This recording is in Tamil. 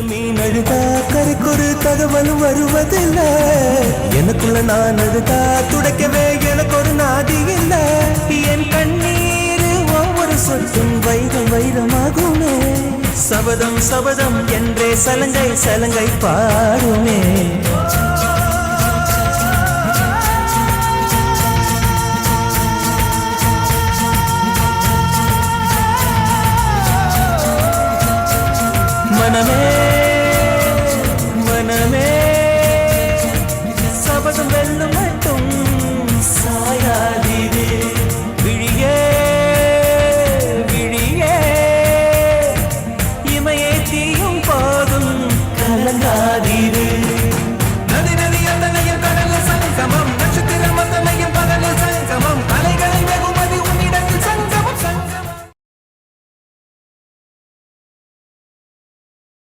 மீன் அழுதா கரைக்கொரு தகவலும் வருவதில்லை. எனக்குள்ள நான் அழுதா துடைக்கவே எனக்கு ஒரு நாதி இல்லை. என் கண்ணீர் ஒவ்வொரு சொட்டும் வைரம் வைரமாகுமே. சபதம் சபதம் என்றே சலங்கை சலங்கை பாடுமே. மனமே